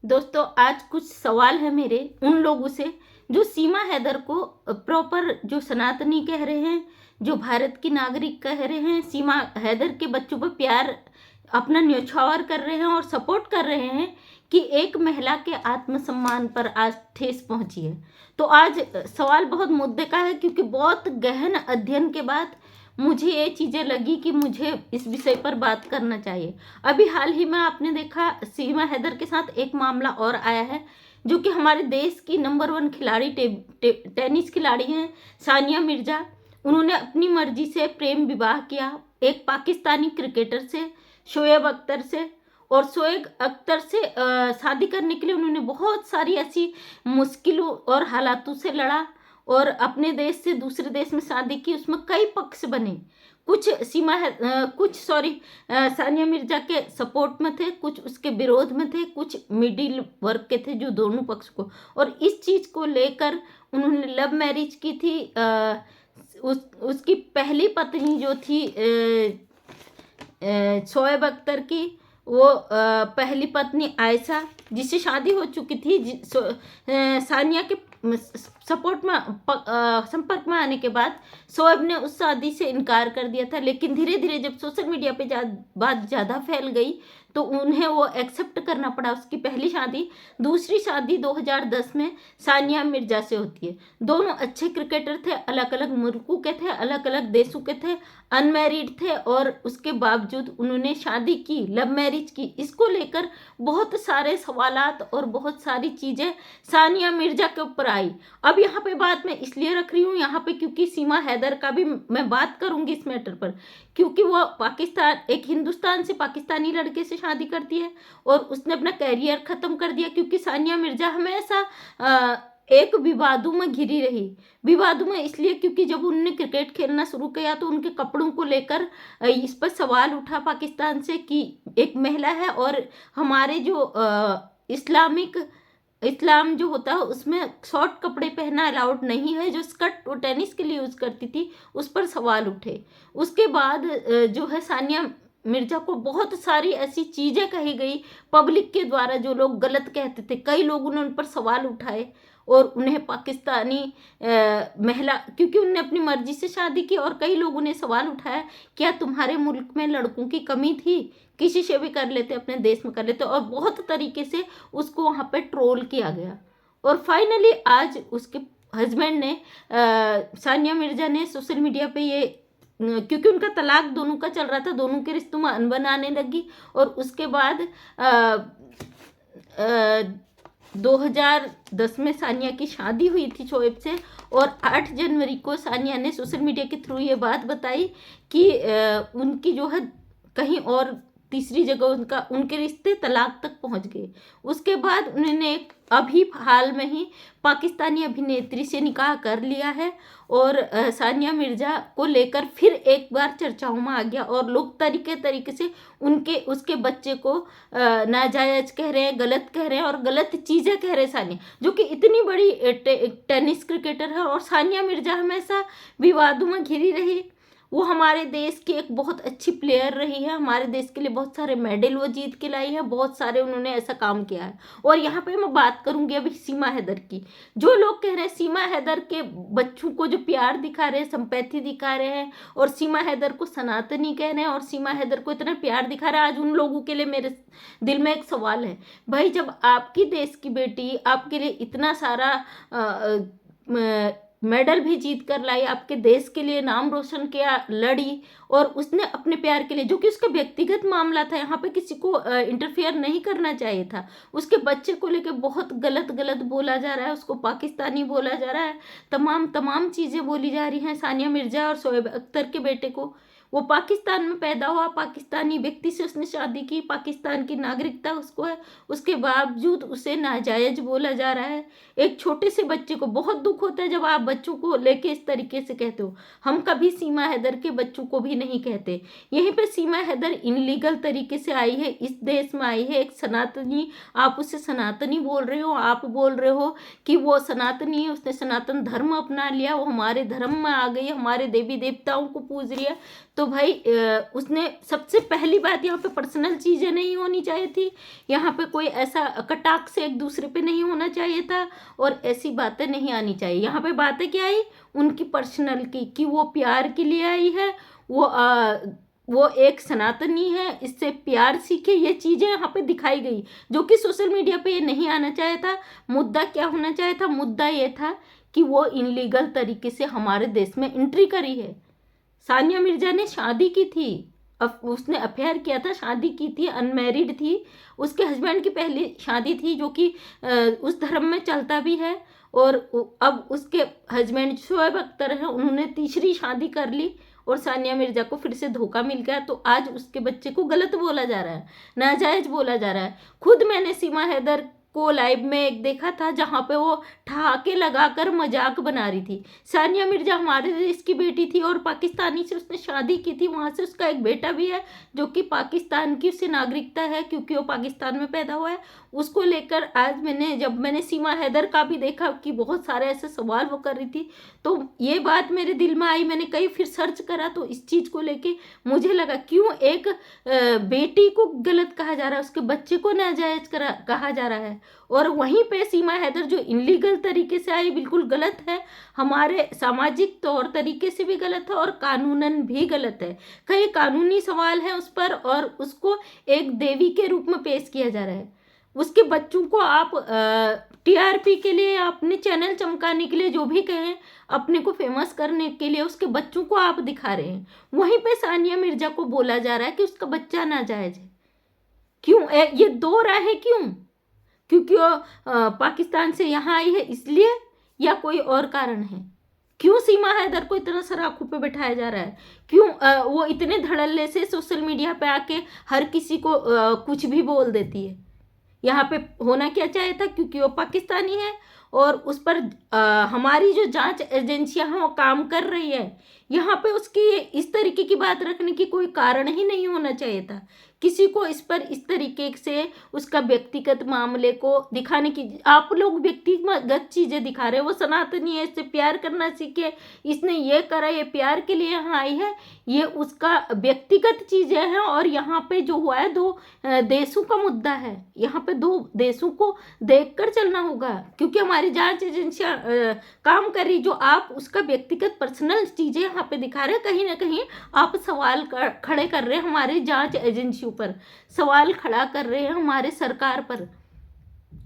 दोस्तों, आज कुछ सवाल है मेरे उन लोगों से जो सीमा हैदर को प्रॉपर जो सनातनी कह रहे हैं, जो भारत की नागरिक कह रहे हैं, सीमा हैदर के बच्चों पर प्यार अपना न्यौछावर कर रहे हैं और सपोर्ट कर रहे हैं कि एक महिला के आत्मसम्मान पर आज ठेस पहुंची है। तो आज सवाल बहुत मुद्दे का है, क्योंकि बहुत गहन अध्ययन के बाद मुझे ये चीज़ें लगी कि मुझे इस विषय पर बात करना चाहिए। अभी हाल ही में आपने देखा, सीमा हैदर के साथ एक मामला और आया है, जो कि हमारे देश की नंबर 1 खिलाड़ी टेनिस खिलाड़ी हैं सानिया मिर्जा। उन्होंने अपनी मर्जी से प्रेम विवाह किया एक पाकिस्तानी क्रिकेटर से, शोएब अख्तर से। और शोएब अख्तर से शादी करने के लिए उन्होंने बहुत सारी ऐसी मुश्किलों और हालातों से लड़ा और अपने देश से दूसरे देश में शादी की। उसमें कई पक्ष बने, कुछ सानिया मिर्जा के सपोर्ट में थे, कुछ उसके विरोध में थे, कुछ मिडिल वर्ग के थे, जो दोनों पक्ष को। और इस चीज़ को लेकर उन्होंने लव मैरिज की थी। उसकी पहली पत्नी जो थी शोएब अख्तर की, वो पहली पत्नी आयशा, जिससे शादी हो चुकी थी, सानिया के सपोर्ट में संपर्क में आने के बाद शोएब ने उस शादी से इनकार कर दिया था। लेकिन धीरे धीरे जब सोशल मीडिया पे बात ज़्यादा फैल गई तो उन्हें वो एक्सेप्ट करना पड़ा उसकी पहली शादी। दूसरी शादी 2010 में सानिया मिर्जा से होती है। दोनों अच्छे क्रिकेटर थे, अलग अलग मुल्कों के थे, अलग अलग देशों के थे, अनमैरिड थे, और उसके बावजूद उन्होंने शादी की, लव मैरिज की। इसको लेकर बहुत सारे सवालात और बहुत सारी चीज़ें सानिया मिर्जा के ऊपर आई। अब यहाँ पे बात मैं इसलिए रख रही हूँ यहाँ पे, क्योंकि सीमा हैदर का भी मैं बात करूँगी इस मैटर पर, क्योंकि वो एक हिंदुस्तान से पाकिस्तानी लड़के से शादी करती है और उसने अपना कैरियर ख़त्म कर दिया। क्योंकि सानिया मिर्जा हमेशा एक विवादों में घिरी रही। विवादों में इसलिए क्योंकि जब उन्होंने क्रिकेट खेलना शुरू किया तो उनके कपड़ों को लेकर इस पर सवाल उठा पाकिस्तान से कि एक महिला है और हमारे जो इस्लाम जो होता है उसमें शॉर्ट कपड़े पहनना अलाउड नहीं है। जो स्कर्ट वो टेनिस के लिए यूज़ करती थी उस पर सवाल उठे। उसके बाद जो है सानिया मिर्जा को बहुत सारी ऐसी चीज़ें कही गई पब्लिक के द्वारा, जो लोग गलत कहते थे। कई लोगों ने उन पर सवाल उठाए और उन्हें पाकिस्तानी महिला, क्योंकि उन्होंने अपनी मर्जी से शादी की, और कई लोगों ने सवाल उठाया क्या तुम्हारे मुल्क में लड़कों की कमी थी, किसी से भी कर लेते, अपने देश में कर लेते। और बहुत तरीके से उसको वहाँ पे ट्रोल किया गया। और फाइनली आज उसके हस्बैंड ने सानिया मिर्जा ने सोशल मीडिया पे ये, क्योंकि उनका तलाक दोनों का चल रहा था, दोनों के रिश्तों में अनबन आने लगी। और उसके बाद 2010 में सानिया की शादी हुई थी शोएब से, और 8 जनवरी को सानिया ने सोशल मीडिया के थ्रू ये बात बताई कि उनकी जो है कहीं और तीसरी जगह उनके रिश्ते तलाक तक पहुंच गए। उसके बाद उन्होंने अभी हाल में ही पाकिस्तानी अभिनेत्री से निकाह कर लिया है और सानिया मिर्जा को लेकर फिर एक बार चर्चाओं में आ गया और लोग तरीके से उसके बच्चे को नाजायज कह रहे हैं, गलत कह रहे हैं और गलत चीज़ें कह रहे हैं। सानिया जो कि इतनी बड़ी टेनिस क्रिकेटर है और सानिया मिर्जा हमेशा विवादों में घिरी रही। वो हमारे देश की एक बहुत अच्छी प्लेयर रही है, हमारे देश के लिए बहुत सारे मेडल वो जीत के लाई है, बहुत सारे उन्होंने ऐसा काम किया है। और यहाँ पे मैं बात करूँगी अभी सीमा हैदर की। जो लोग कह रहे हैं सीमा हैदर के बच्चों को जो प्यार दिखा रहे हैं, संपैथी दिखा रहे हैं और सीमा हैदर को सनातनी कह रहे हैं और सीमा हैदर को इतना प्यार दिखा रहे हैं, आज उन लोगों के लिए मेरे दिल में एक सवाल है। भाई, जब आपकी देश की बेटी आपके लिए इतना सारा मेडल भी जीत कर लाई, आपके देश के लिए नाम रोशन किया, लड़ी, और उसने अपने प्यार के लिए, जो कि उसका व्यक्तिगत मामला था, यहाँ पे किसी को इंटरफेयर नहीं करना चाहिए था, उसके बच्चे को लेके बहुत गलत बोला जा रहा है, उसको पाकिस्तानी बोला जा रहा है, तमाम चीज़ें बोली जा रही हैं सानिया मिर्जा और शोएब अख्तर के बेटे को। वो पाकिस्तान में पैदा हुआ, पाकिस्तानी व्यक्ति से उसने शादी की, पाकिस्तान की नागरिकता उसको है, उसके बावजूद उसे नाजायज बोला जा रहा है। एक छोटे से बच्चे को बहुत दुख होता है जब आप बच्चों को लेके इस तरीके से कहते हो। हम कभी सीमा हैदर के बच्चों को भी नहीं कहते। यहीं पे सीमा हैदर इनलीगल तरीके से आई है, इस देश में आई है, एक सनातनी, आप उसे सनातनी बोल रहे हो, आप बोल रहे हो कि वो सनातनी है, उसने सनातन धर्म अपना लिया, वो हमारे धर्म में आ गई, हमारे देवी देवताओं को पूज रही है। तो भाई उसने सबसे पहली बात, यहाँ पे पर्सनल चीज़ें नहीं होनी चाहिए थी, यहाँ पे कोई ऐसा कटाक्ष से एक दूसरे पे नहीं होना चाहिए था, और ऐसी बातें नहीं आनी चाहिए। यहाँ पे बातें क्या आई, उनकी पर्सनल की, कि वो प्यार के लिए आई है, वो एक सनातनी है, इससे प्यार सीखे, ये चीज़ें यहाँ पे दिखाई गई, जो कि सोशल मीडिया पे ये नहीं आना चाहिए था। मुद्दा क्या होना चाहिए था, मुद्दा ये था कि वो इनलीगल तरीके से हमारे देश में एंट्री करी है। सानिया मिर्जा ने शादी की थी, उसने अफेयर किया था, शादी की थी, अनमैरिड थी, उसके हस्बैंड की पहली शादी थी, जो कि उस धर्म में चलता भी है, और अब उसके हस्बैंड शोएब अख्तर हैं, उन्होंने तीसरी शादी कर ली, और सानिया मिर्जा को फिर से धोखा मिल गया, तो आज उसके बच्चे को गलत बोला जा रहा है, नाजायज बोला जा रहा है। खुद मैंने सीमा हैदर को लाइव में एक देखा था, जहाँ पे वो ठहाके लगाकर मजाक बना रही थी। सानिया मिर्जा हमारे देश की बेटी थी, और पाकिस्तानी से उसने शादी की थी, वहाँ से उसका एक बेटा भी है, जो कि पाकिस्तान की उससे नागरिकता है, क्योंकि वो पाकिस्तान में पैदा हुआ है। उसको लेकर आज जब मैंने सीमा हैदर का भी देखा कि बहुत सारे ऐसे सवाल वो कर रही थी, तो ये बात मेरे दिल में आई, मैंने कहीं फिर सर्च करा, तो इस चीज़ को लेके मुझे लगा, क्यों एक बेटी को गलत कहा जा रहा है, उसके बच्चे को नाजायज कहा जा रहा है। और वहीं पे सीमा हैदर जो इनलीगल तरीके से आई, बिल्कुल गलत है, हमारे सामाजिक तौर तरीके से भी गलत है, और कानूनन भी गलत है। कई कानूनी सवाल हैं उस पर, और उसको एक देवी के रूप में पेश किया जा रहा है। उसके बच्चों को आप टीआरपी के लिए, अपने चैनल चमकाने के लिए, जो भी कहें, अपने को फेमस करने के लिए उसके बच्चों को आप दिखा रहे हैं। वहीं पे सानिया मिर्जा को बोला जा रहा है कि उसका बच्चा नाजायज है। क्यों ये दो राहें, क्यों? क्योंकि वो पाकिस्तान से यहाँ आई है इसलिए, या कोई और कारण है? क्यों सीमा हैदर को इतना सराखों पे बैठाया जा रहा है? क्यों वो इतने धड़ल्ले से सोशल मीडिया पे आके हर किसी को कुछ भी बोल देती है? यहाँ पे होना क्या चाहिए था, क्योंकि वो पाकिस्तानी है, और उस पर हमारी जो जांच एजेंसियां हैं वो काम कर रही है, यहाँ पे उसकी इस तरीके की बात रखने की कोई कारण ही नहीं होना चाहिए था। किसी को इस पर इस तरीके से उसका व्यक्तिगत मामले को दिखाने की, आप लोग व्यक्तिगत चीज़ें दिखा रहे हो। वो सनातनी है, इससे प्यार करना सीखे, इसने ये करा, ये प्यार के लिए यहाँ आई है, ये उसका व्यक्तिगत चीज़ें हैं। और यहाँ पे जो हुआ है, दो देशों का मुद्दा है, यहाँ पे दो देशों को देखकर चलना होगा, क्योंकि हमारी जांच एजेंसियां काम कर रही। जो आप उसका व्यक्तिगत पर्सनल चीज़ें यहाँ पे दिखा रहे हैं, कहीं ना कहीं आप सवाल खड़े कर रहे हैं हमारी जांच एजेंसियों पर, सवाल खड़ा कर रहे हैं हमारे सरकार पर।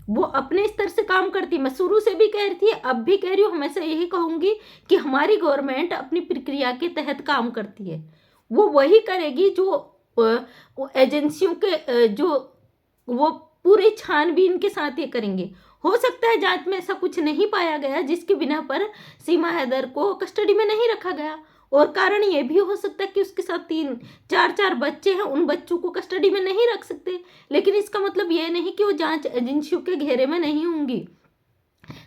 वो अपने स्तर से काम करती है, मैं शुरू से भी कह रही थी, अब भी कह रही हूँ, हमेशा यही कहूँगी कि हमारी गवर्नमेंट अपनी प्रक्रिया के तहत काम करती है। वो वही करेगी जो एजेंसियों के जो वो पूरी छानबीन के साथ ये करेंगे। हो सकता है जांच में ऐसा कुछ नहीं पाया गया जिसके बिना पर सीमा हैदर को कस्टडी में नहीं रखा गया, और कारण ये भी हो सकता है कि उसके साथ 3-4 बच्चे हैं, उन बच्चों को कस्टडी में नहीं रख सकते, लेकिन इसका मतलब ये नहीं कि वो जांच एजेंसियों के घेरे में नहीं होंगी।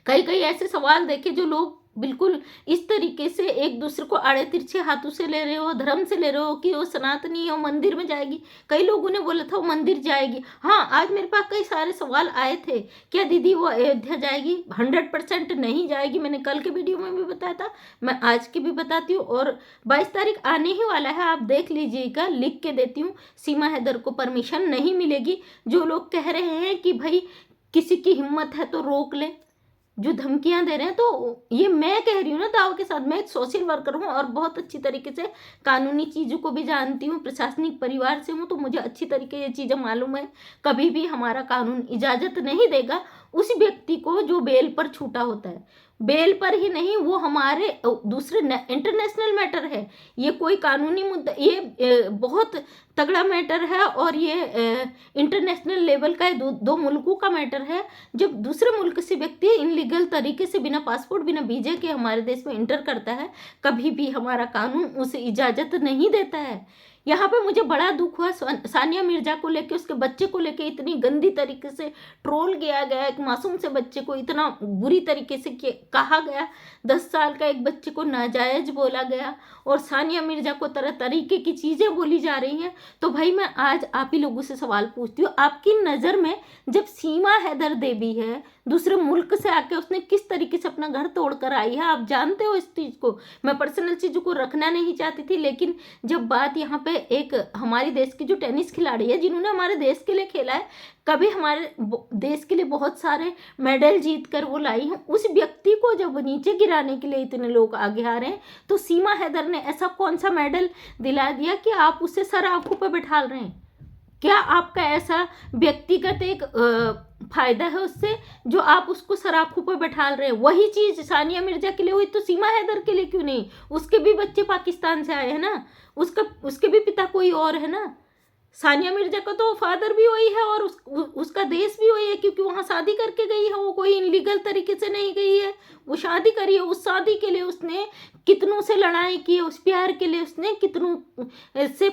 कई ऐसे सवाल देखे जो लोग बिल्कुल इस तरीके से एक दूसरे को आड़े तिरछे हाथों से ले रहे हो, धर्म से ले रहे हो, कि वो सनातनी है, वो मंदिर में जाएगी। कई लोगों ने बोला था वो मंदिर जाएगी। हाँ, आज मेरे पास कई सारे सवाल आए थे, क्या दीदी वो अयोध्या जाएगी? 100% नहीं जाएगी, मैंने कल के वीडियो में भी बताया था, मैं आज की भी बताती हूँ, और 22 तारीख आने ही वाला है, आप देख लीजिएगा, लिख के देती हूँ। सीमा हैदर को परमिशन नहीं मिलेगी। जो लोग कह रहे हैं कि भाई किसी की हिम्मत है तो रोक ले, जो धमकियां दे रहे हैं, तो ये मैं कह रही हूँ ना दाव के साथ, मैं एक सोशल वर्कर हूँ और बहुत अच्छी तरीके से कानूनी चीज़ों को भी जानती हूँ, प्रशासनिक परिवार से हूँ, तो मुझे अच्छी तरीके ये चीज़ें मालूम है। कभी भी हमारा कानून इजाज़त नहीं देगा उस व्यक्ति को जो बेल पर छूटा होता है। बेल पर ही नहीं, वो हमारे दूसरे इंटरनेशनल मैटर है, ये कोई कानूनी मुद्दा, ये बहुत तगड़ा मैटर है, और ये इंटरनेशनल लेवल का है, दो मुल्कों का मैटर है। जब दूसरे मुल्क से व्यक्ति इनलीगल तरीके से बिना पासपोर्ट बिना वीजे के हमारे देश में इंटर करता है, कभी भी हमारा कानून उसे इजाज़त नहीं देता है। यहाँ पे मुझे बड़ा दुख हुआ सानिया मिर्जा को लेके, उसके बच्चे को लेके इतनी गंदी तरीके से ट्रोल किया गया, एक मासूम से बच्चे को इतना बुरी तरीके से कहा गया, 10 साल का एक बच्चे को नाजायज बोला गया और सानिया मिर्जा को तरह तरीके की चीज़ें बोली जा रही हैं। तो भाई मैं आज आप ही लोगों से सवाल पूछती हूँ, आपकी नज़र में जब सीमा हैदर देवी है, दूसरे मुल्क से आके उसने किस तरीके से अपना घर तोड़ कर आई है, आप जानते हो इस चीज़ को। मैं पर्सनल चीज़ों को रखना नहीं चाहती थी, लेकिन जब बात यहाँ पे एक हमारी देश की जो टेनिस खिलाड़ी है जिन्होंने हमारे देश के लिए खेला है, कभी हमारे देश के लिए बहुत सारे मेडल जीत कर वो लाई हैं, उस व्यक्ति को जब नीचे गिराने के लिए इतने लोग आगे आ रहे हैं, तो सीमा हैदर ने ऐसा कौन सा मेडल दिला दिया कि आप उसे सर आंखों पर बैठा रहे हैं? क्या आपका ऐसा व्यक्तिगत एक फायदा है उससे जो आप उसको सराखों पर बैठा रहे हैं? वही चीज़ सानिया मिर्जा के लिए हुई तो सीमा हैदर के लिए क्यों नहीं? उसके भी बच्चे पाकिस्तान से आए हैं ना, उसके भी पिता कोई और है ना। सानिया मिर्जा का तो फादर भी वही है और उसका देश भी वही है, क्योंकि वहाँ शादी करके गई है, वो कोई इनलीगल तरीके से नहीं गई है, वो शादी करी है। उस शादी के लिए उसने कितनों से लड़ाई की है, उस प्यार के लिए उसने कितनों से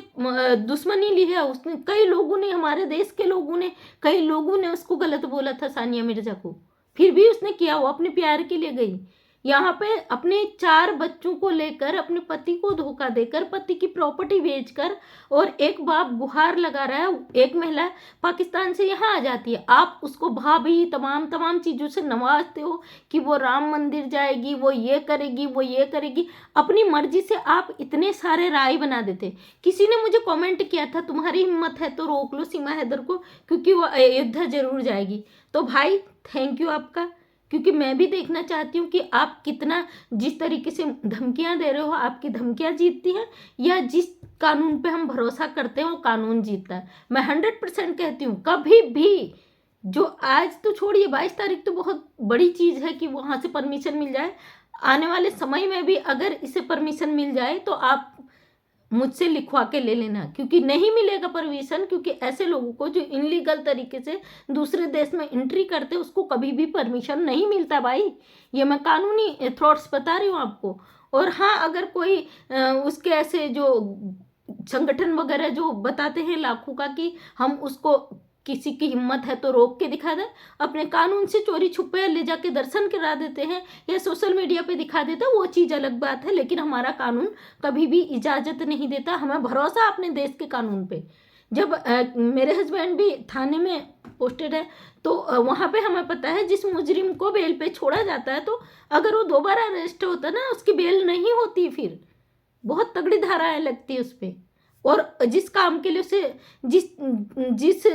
दुश्मनी ली है। उसने कई लोगों ने, हमारे देश के लोगों ने, कई लोगों ने उसको गलत बोला था सानिया मिर्जा को, फिर भी उसने किया, वो अपने प्यार के लिए गई। यहाँ पे अपने 4 बच्चों को लेकर अपने पति को धोखा देकर, पति की प्रॉपर्टी बेचकर, और एक बाप गुहार लगा रहा है, एक महिला पाकिस्तान से यहाँ आ जाती है, आप उसको भाभी तमाम चीज़ों से नवाजते हो कि वो राम मंदिर जाएगी, वो ये करेगी, वो ये करेगी, अपनी मर्जी से आप इतने सारे राय बना देते। किसी ने मुझे कमेंट किया था, तुम्हारी हिम्मत है तो रोक लो सीमा हैदर को, क्योंकि वो अयोध्या जरूर जाएगी। तो भाई थैंक यू आपका, क्योंकि मैं भी देखना चाहती हूँ कि आप कितना, जिस तरीके से धमकियाँ दे रहे हो, आपकी धमकियाँ जीतती हैं या जिस कानून पे हम भरोसा करते हैं वो कानून जीतता है। मैं 100% कहती हूँ, कभी भी जो आज तो छोड़िए, 22 तारीख तो बहुत बड़ी चीज़ है कि वहाँ से परमिशन मिल जाए, आने वाले समय में भी अगर इसे परमिशन मिल जाए तो आप मुझसे लिखवा के ले लेना, क्योंकि नहीं मिलेगा परमिशन, क्योंकि ऐसे लोगों को जो इनलीगल तरीके से दूसरे देश में एंट्री करते उसको कभी भी परमिशन नहीं मिलता भाई। ये मैं कानूनी थॉट्स बता रही हूँ आपको। और हाँ, अगर कोई उसके ऐसे जो संगठन वगैरह जो बताते हैं लाखों का कि हम उसको, किसी की हिम्मत है तो रोक के दिखा दे, अपने कानून से चोरी छुपे ले जाके दर्शन करा देते हैं या सोशल मीडिया पे दिखा देते हैं, वो चीज़ अलग बात है, लेकिन हमारा कानून कभी भी इजाज़त नहीं देता। हमें भरोसा अपने देश के कानून पे। जब मेरे हस्बैंड भी थाने में पोस्टेड है, तो वहाँ पे हमें पता है जिस मुजरिम को बेल पे छोड़ा जाता है, तो अगर वो दोबारा अरेस्ट होता ना, उसकी बेल नहीं होती, फिर बहुत तगड़ी धाराएं लगती है उस पर। और जिस काम के लिए उसे, जिस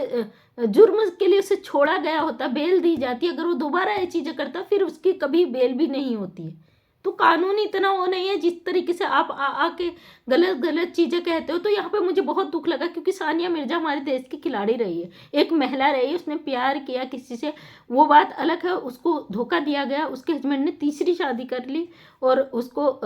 जुर्म के लिए उसे छोड़ा गया होता, बेल दी जाती, अगर वो दोबारा ये चीज़ें करता फिर उसकी कभी बेल भी नहीं होती है। तो कानून इतना वो नहीं है जिस तरीके से आप आके गलत चीज़ें कहते हो। तो यहाँ पे मुझे बहुत दुख लगा, क्योंकि सानिया मिर्जा हमारे देश की खिलाड़ी रही है, एक महिला रही है, उसने प्यार किया किसी से, वो बात अलग है, उसको धोखा दिया गया, उसके हस्बैंड ने तीसरी शादी कर ली और उसको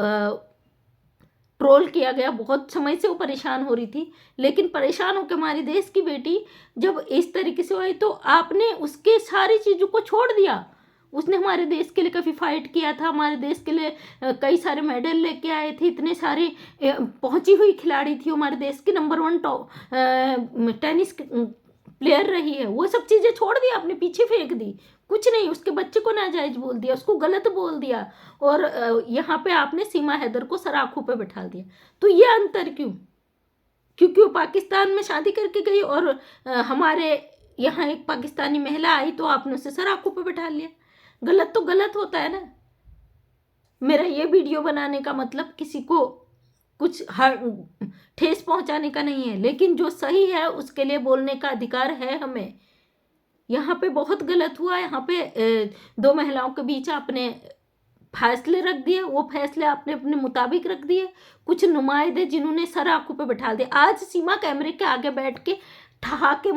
ट्रोल किया गया, बहुत समय से वो परेशान हो रही थी, लेकिन परेशान होकर हमारे देश की बेटी जब इस तरीके से हुई तो आपने उसके सारी चीज़ों को छोड़ दिया। उसने हमारे देश के लिए काफ़ी फाइट किया था, हमारे देश के लिए कई सारे मेडल लेके आए थे, इतने सारे पहुंची हुई खिलाड़ी थी, हमारे देश की नंबर 1 टॉप टेनिस प्लेयर रही है। वो सब चीज़ें छोड़ दी, आपने पीछे फेंक दी, कुछ नहीं, उसके बच्चे को नाजायज बोल दिया, उसको गलत बोल दिया, और यहाँ पे आपने सीमा हैदर को सराखों पे बैठा दिया। तो ये अंतर क्यों? क्योंकि वो पाकिस्तान में शादी करके गई और हमारे यहाँ एक पाकिस्तानी महिला आई तो आपने उसे सराखों पे बैठा लिया। गलत तो गलत होता है ना। मेरा ये वीडियो बनाने का मतलब किसी को कुछ ठेस पहुंचाने का नहीं है, लेकिन जो सही है उसके लिए बोलने का अधिकार है हमें। यहाँ पे बहुत गलत हुआ, यहाँ पे 2 महिलाओं के बीच आपने फैसले रख दिए, वो फैसले आपने अपने मुताबिक रख दिए। कुछ नुमाइंदे जिन्होंने सर आंखों पे बैठा दिए, आज सीमा कैमरे के आगे बैठ के ठहाके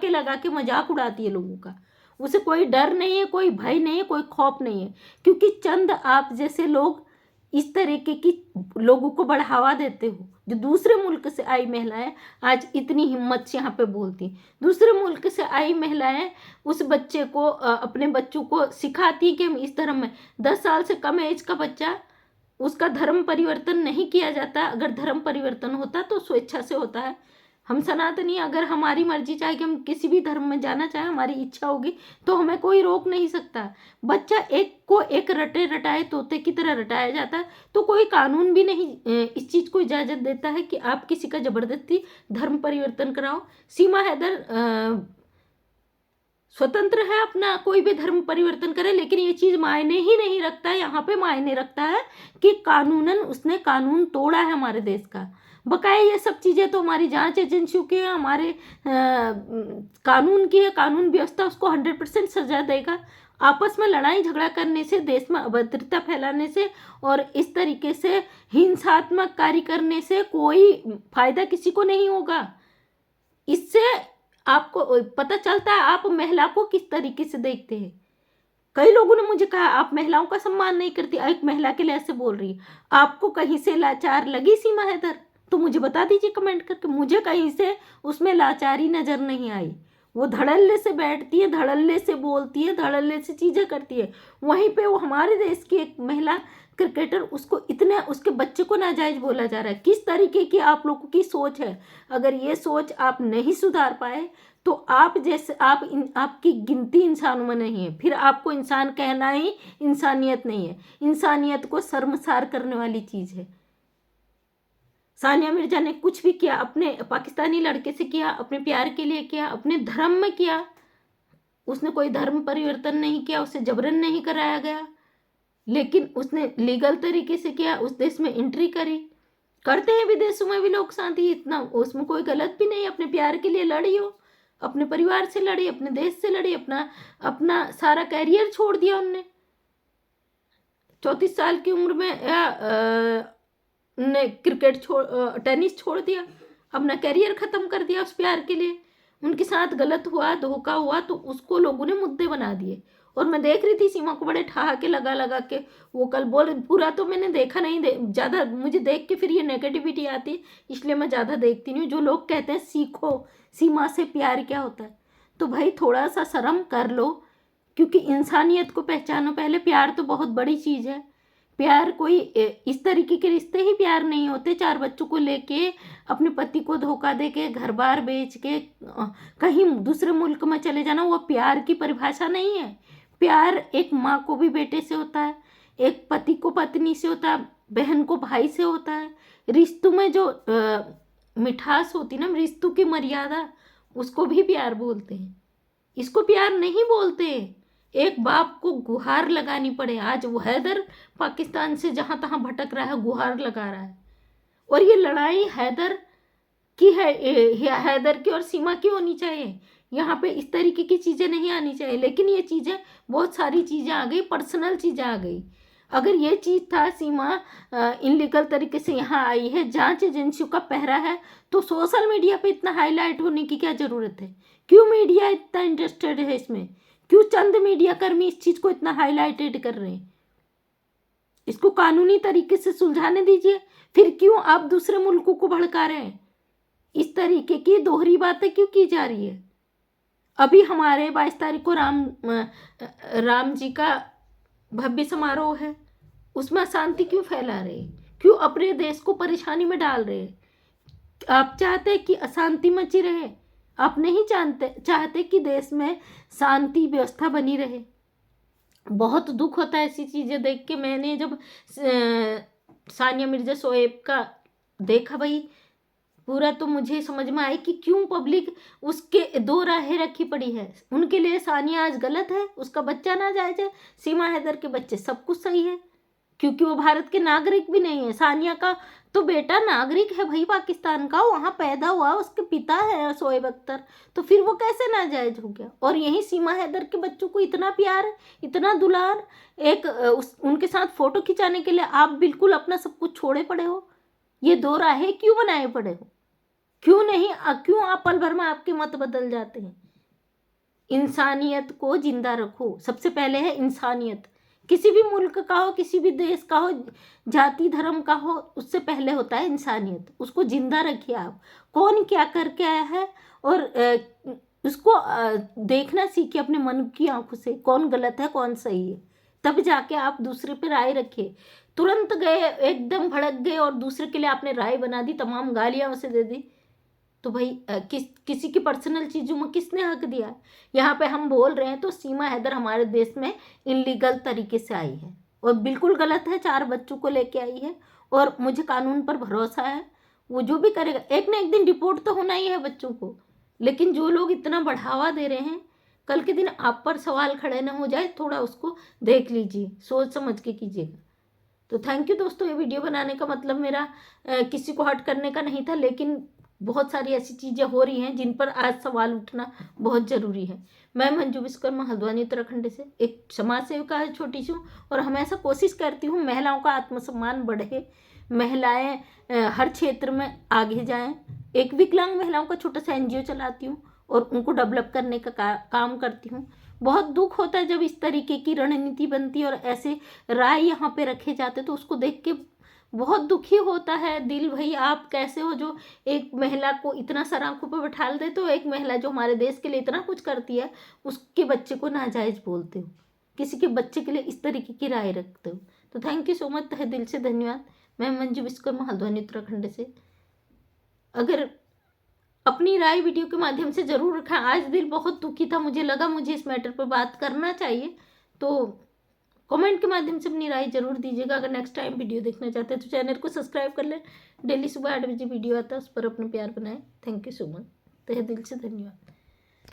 लगा के मजाक उड़ाती है लोगों का। उसे कोई डर नहीं है, कोई भय नहीं है, कोई खौफ नहीं है, क्योंकि चंद आप जैसे लोग इस तरीके की लोगों को बढ़ावा देते हो। जो दूसरे मुल्क से आई महिलाएं आज इतनी हिम्मत से यहाँ पे बोलती, दूसरे मुल्क से आई महिलाएं उस बच्चे को, अपने बच्चों को सिखाती कि हम इस धर्म में, 10 साल से कम एज का बच्चा उसका धर्म परिवर्तन नहीं किया जाता। अगर धर्म परिवर्तन होता तो स्वेच्छा से होता है। हम सनातनी, अगर हमारी मर्जी चाहे कि हम किसी भी धर्म में जाना चाहे, हमारी इच्छा होगी तो हमें कोई रोक नहीं सकता। बच्चा एक को एक रटे रटाए तोते की तरह रटाया जाता है, तो कोई कानून भी नहीं इस चीज़ को इजाज़त देता है कि आप किसी का ज़बरदस्ती धर्म परिवर्तन कराओ। सीमा हैदर स्वतंत्र है, अपना कोई भी धर्म परिवर्तन करे, लेकिन ये चीज़ मायने ही नहीं रखता है। यहाँ पे मायने रखता है कि कानूनन उसने कानून तोड़ा है हमारे देश का। बकाया ये सब चीज़ें तो हमारी जांच एजेंसियों की है, हमारे कानून की है। कानून व्यवस्था उसको 100% सजा देगा। आपस में लड़ाई झगड़ा करने से, देश में अभद्रता फैलाने से और इस तरीके से हिंसात्मक कार्य करने से कोई फायदा किसी को नहीं होगा। इससे आपको पता चलता है आप महिला को किस तरीके से देखते हैं। कई लोगों ने मुझे कहा आप महिलाओं का सम्मान नहीं करती। एक महिला के लिए ऐसे बोल रही है। आपको कहीं से लाचार लगी सीमा हैदर तो मुझे बता दीजिए कमेंट करके। मुझे कहीं से उसमें लाचारी नजर नहीं आई। वो धड़ल्ले से बैठती है, धड़ल्ले से बोलती है, धड़ल्ले से चीज़ें करती है। वहीं पे वो हमारे देश की एक महिला क्रिकेटर, उसको इतने उसके बच्चे को नाजायज बोला जा रहा है। किस तरीके की आप लोगों की सोच है। अगर ये सोच आप नहीं सुधार पाए तो आप जैसे आपकी गिनती इंसानों में नहीं है। फिर आपको इंसान कहना ही इंसानियत नहीं है। इंसानियत को शर्मसार करने वाली चीज़ है। सानिया मिर्जा ने कुछ भी किया, अपने पाकिस्तानी लड़के से किया, अपने प्यार के लिए किया, अपने धर्म में किया। उसने कोई धर्म परिवर्तन नहीं किया, उसे जबरन नहीं कराया गया, लेकिन उसने लीगल तरीके से किया, उस देश में एंट्री करी। करते हैं विदेशों में भी लोग शांति, इतना उसमें कोई गलत भी नहीं। अपने प्यार के लिए लड़ी हो, अपने परिवार से लड़ी, अपने देश से लड़ी, अपना सारा कैरियर छोड़ दिया उनने। 34 साल की उम्र में ने टेनिस छोड़ दिया, अपना कैरियर ख़त्म कर दिया उस प्यार के लिए। उनके साथ गलत हुआ, धोखा हुआ तो उसको लोगों ने मुद्दे बना दिए। और मैं देख रही थी सीमा को बड़े ठहाके लगा के वो कल बोल, पूरा तो मैंने देखा नहीं, ज़्यादा मुझे देख के फिर ये नेगेटिविटी आती है, इसलिए मैं ज़्यादा देखती नहीं हूँ। जो लोग कहते हैं सीखो सीमा से प्यार क्या होता है, तो भाई थोड़ा सा शर्म कर लो, क्योंकि इंसानियत को पहचानो पहले। प्यार तो बहुत बड़ी चीज़ है। प्यार कोई इस तरीके के रिश्ते ही प्यार नहीं होते। 4 बच्चों को लेके अपने पति को धोखा दे के घर बार बेच के कहीं दूसरे मुल्क में चले जाना, वो प्यार की परिभाषा नहीं है। प्यार एक माँ को भी बेटे से होता है, एक पति को पत्नी से होता है, बहन को भाई से होता है। रिश्तों में जो मिठास होती ना, रिश्तों की मर्यादा, उसको भी प्यार बोलते हैं। इसको प्यार नहीं बोलते। एक बाप को गुहार लगानी पड़े। आज वो हैदर पाकिस्तान से जहाँ तहाँ भटक रहा है, गुहार लगा रहा है। और ये लड़ाई हैदर की है, हैदर की और सीमा की होनी चाहिए। यहाँ पे इस तरीके की चीज़ें नहीं आनी चाहिए। लेकिन ये चीज़ें, बहुत सारी चीज़ें आ गई, पर्सनल चीज़ें आ गई। अगर ये चीज़ था सीमा इनलीगल तरीके से यहाँ आई है, जांच एजेंसियों का पहरा है, तो सोशल मीडिया पे इतना हाईलाइट होने की क्या ज़रूरत है। क्यों मीडिया इतना इंटरेस्टेड है इसमें, क्यों चंद मीडिया कर्मी इस चीज़ को इतना हाईलाइटेड कर रहे हैं। इसको कानूनी तरीके से सुलझाने दीजिए। फिर क्यों आप दूसरे मुल्कों को भड़का रहे हैं। इस तरीके की दोहरी बातें क्यों की जा रही है। अभी हमारे 22 तारीख को राम जी का भव्य समारोह है, उसमें अशांति क्यों फैला रहे, क्यों अपने देश को परेशानी में डाल रहे। आप चाहते हैं कि अशांति मची रहे, आप नहीं चाहते कि देश में शांति व्यवस्था बनी रहे। बहुत दुख होता है ऐसी चीज़ें देख के। मैंने जब सानिया मिर्जा शोएब का देखा भाई पूरा, तो मुझे समझ में आई कि क्यों पब्लिक उसके दो राहें रखी पड़ी है। उनके लिए सानिया आज गलत है, उसका बच्चा नाजायज है, सीमा हैदर के बच्चे सब कुछ सही है, क्योंकि वो भारत के नागरिक भी नहीं है। सानिया का तो बेटा नागरिक है भाई पाकिस्तान का, वहाँ पैदा हुआ, उसके पिता है शोएब अख्तर, तो फिर वो कैसे नाजायज हो गया। और यही सीमा हैदर के बच्चों को इतना प्यार, इतना दुलार, उनके साथ फोटो खिंचाने के लिए आप बिल्कुल अपना सब कुछ छोड़े पड़े हो। ये दो राहें क्यों बनाए पड़े हो, क्यों नहीं, क्यों आप पल भर में आपके मत बदल जाते हैं। इंसानियत को जिंदा रखो। सबसे पहले है इंसानियत। किसी भी मुल्क का हो, किसी भी देश का हो, जाति धर्म का हो, उससे पहले होता है इंसानियत। उसको जिंदा रखिए आप। कौन क्या करके आया है और उसको देखना सीखिए अपने मन की आंखों से, कौन गलत है कौन सही है, तब जाके आप दूसरे पर राय रखिए। तुरंत गए, एकदम भड़क गए और दूसरे के लिए आपने राय बना दी, तमाम गालियां उसे दे दी। तो भाई किसी की पर्सनल चीज़ों में किसने हक दिया? यहाँ पे हम बोल रहे हैं तो सीमा हैदर हमारे देश में इनलीगल तरीके से आई है और बिल्कुल गलत है, 4 बच्चों को लेके आई है और मुझे कानून पर भरोसा है, वो जो भी करेगा एक ना एक दिन डिपोर्ट तो होना ही है बच्चों को। लेकिन जो लोग इतना बढ़ावा दे रहे हैं, कल के दिन आप पर सवाल खड़े ना हो जाए, थोड़ा उसको देख लीजिए, सोच समझ के कीजिएगा। तो थैंक यू दोस्तों, ये वीडियो बनाने का मतलब मेरा किसी को हर्ट करने का नहीं था, लेकिन बहुत सारी ऐसी चीज़ें हो रही हैं जिन पर आज सवाल उठना बहुत ज़रूरी है। मैं मंजू विश्वकर्मा हल्द्वानी उत्तराखंड से एक समाज सेविका है छोटी सी, और हमेशा कोशिश करती हूँ महिलाओं का आत्मसम्मान बढ़े, महिलाएं हर क्षेत्र में आगे जाएं। एक विकलांग महिलाओं का छोटा सा NGO चलाती हूँ और उनको डेवलप करने का काम करती हूँ। बहुत दुख होता है जब इस तरीके की रणनीति बनती है और ऐसे राय यहाँ पे रखे जाते, तो उसको देख के बहुत दुखी होता है दिल। भाई आप कैसे हो जो एक महिला को इतना सर आंखों पर बैठा दे, तो एक महिला जो हमारे देश के लिए इतना कुछ करती है उसके बच्चे को नाजायज बोलते हो, किसी के बच्चे के लिए इस तरीके की राय रखते हो। तो थैंक यू सो मच, तहे दिल से धन्यवाद। मैं मंजू विश्वकर्मा हल्द्वानी उत्तराखंड से। अगर अपनी राय वीडियो के माध्यम से जरूर रखा। आज दिल बहुत दुखी था, मुझे लगा मुझे इस मैटर पर बात करना चाहिए, तो कमेंट के माध्यम से अपनी राय जरूर दीजिएगा। अगर नेक्स्ट टाइम वीडियो देखना चाहते हैं तो चैनल को सब्सक्राइब कर लें, डेली सुबह 8 बजे वीडियो आता है, उस पर अपना प्यार बनाएं। थैंक यू सो मच, तहे दिल से धन्यवाद।